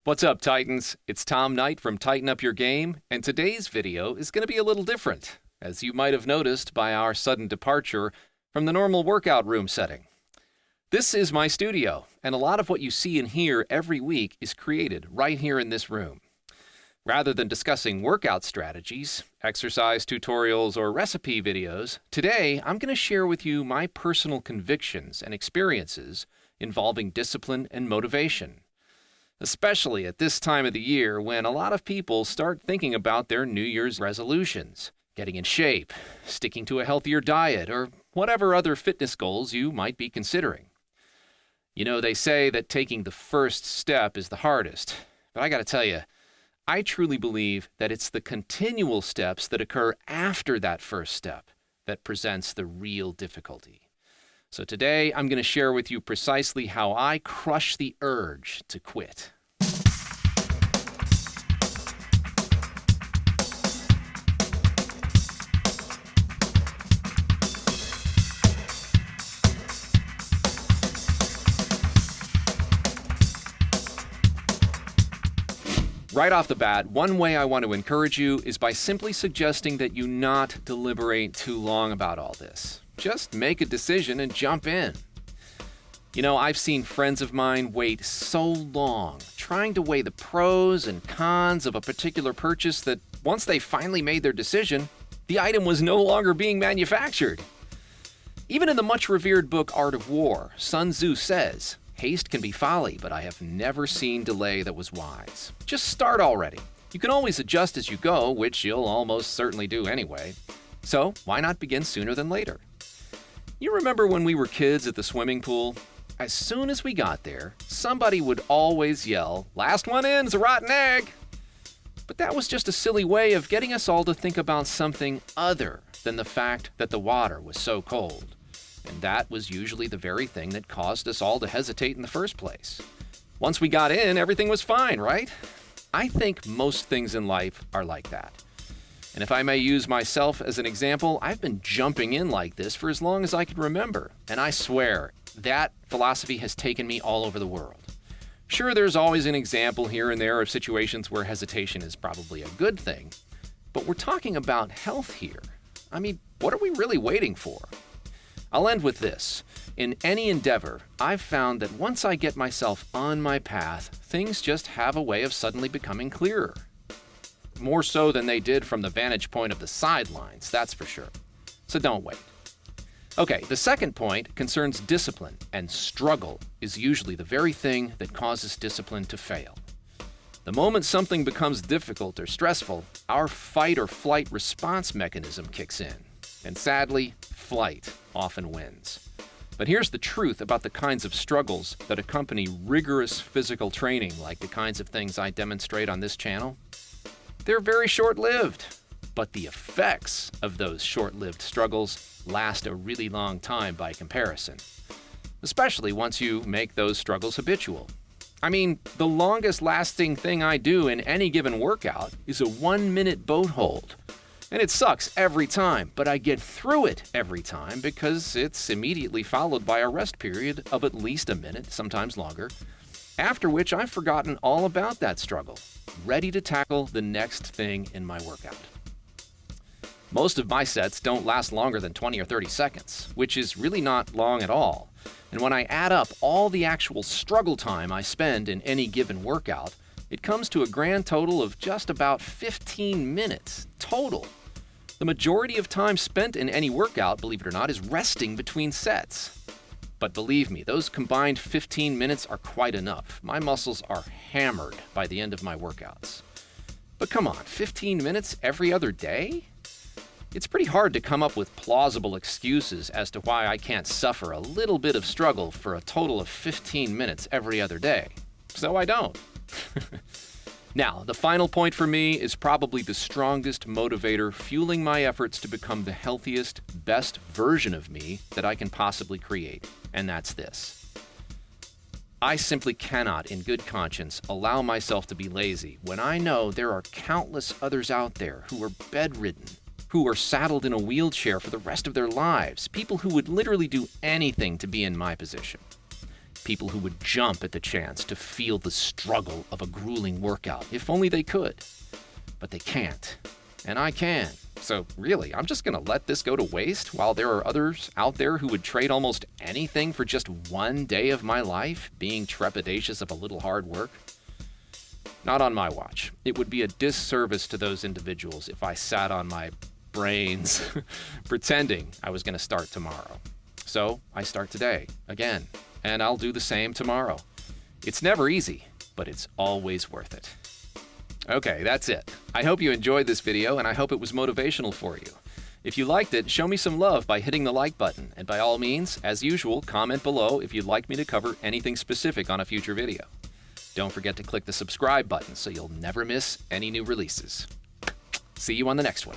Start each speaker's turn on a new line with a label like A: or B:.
A: What's up, Titans? It's Tom Knight from Tighten Up Your Game, and today's video is going to be a little different, as you might have noticed by our sudden departure from the normal workout room setting. This is my studio, and a lot of what you see and hear every week is created right here in this room. Rather than discussing workout strategies, exercise tutorials, or recipe videos, today I'm going to share with you my personal convictions and experiences involving discipline and motivation. Especially at this time of the year when a lot of people start thinking about their New Year's resolutions, getting in shape, sticking to a healthier diet, or whatever other fitness goals you might be considering. You know, they say that taking the first step is the hardest, but I gotta tell you, I truly believe that it's the continual steps that occur after that first step that presents the real difficulty. So today, I'm going to share with you precisely how I crush the urge to quit. Right off the bat, one way I want to encourage you is by simply suggesting that you not deliberate too long about all this. Just make a decision and jump in. You know, I've seen friends of mine wait so long trying to weigh the pros and cons of a particular purchase that once they finally made their decision, the item was no longer being manufactured. Even in the much revered book Art of War, Sun Tzu says, "Haste can be folly, but I have never seen delay that was wise." Just start already. You can always adjust as you go, which you'll almost certainly do anyway. So why not begin sooner than later? You remember when we were kids at the swimming pool? As soon as we got there, somebody would always yell, "Last one in's a rotten egg!" But that was just a silly way of getting us all to think about something other than the fact that the water was so cold. And that was usually the very thing that caused us all to hesitate in the first place. Once we got in, everything was fine, right? I think most things in life are like that. And if I may use myself as an example, I've been jumping in like this for as long as I can remember. And I swear, that philosophy has taken me all over the world. Sure, there's always an example here and there of situations where hesitation is probably a good thing. But we're talking about health here. I mean, what are we really waiting for? I'll end with this. In any endeavor, I've found that once I get myself on my path, things just have a way of suddenly becoming clearer. More so than they did from the vantage point of the sidelines, that's for sure. So don't wait. Okay, the second point concerns discipline, and struggle is usually the very thing that causes discipline to fail. The moment something becomes difficult or stressful, our fight or flight response mechanism kicks in. And sadly, flight often wins. But here's the truth about the kinds of struggles that accompany rigorous physical training, like the kinds of things I demonstrate on this channel. They're very short-lived, but the effects of those short-lived struggles last a really long time by comparison, especially once you make those struggles habitual. I mean, the longest-lasting thing I do in any given workout is a 1-minute boat hold. And it sucks every time, but I get through it every time because it's immediately followed by a rest period of at least a minute, sometimes longer, after which I've forgotten all about that struggle, ready to tackle the next thing in my workout. Most of my sets don't last longer than 20 or 30 seconds, which is really not long at all. And when I add up all the actual struggle time I spend in any given workout, it comes to a grand total of just about 15 minutes total. The majority of time spent in any workout, believe it or not, is resting between sets. But believe me, those combined 15 minutes are quite enough. My muscles are hammered by the end of my workouts. But come on, 15 minutes every other day? It's pretty hard to come up with plausible excuses as to why I can't suffer a little bit of struggle for a total of 15 minutes every other day. So I don't. Now, the final point for me is probably the strongest motivator fueling my efforts to become the healthiest, best version of me that I can possibly create, and that's this. I simply cannot, in good conscience, allow myself to be lazy when I know there are countless others out there who are bedridden, who are saddled in a wheelchair for the rest of their lives, people who would literally do anything to be in my position. People who would jump at the chance to feel the struggle of a grueling workout, if only they could. But they can't. And I can. So really, I'm just going to let this go to waste while there are others out there who would trade almost anything for just one day of my life being trepidatious of a little hard work? Not on my watch. It would be a disservice to those individuals if I sat on my brains pretending I was going to start tomorrow. So I start today, again, and I'll do the same tomorrow. It's never easy, but it's always worth it. Okay, that's it. I hope you enjoyed this video, and I hope it was motivational for you. If you liked it, show me some love by hitting the like button, and by all means, as usual, comment below if you'd like me to cover anything specific on a future video. Don't forget to click the subscribe button so you'll never miss any new releases. See you on the next one.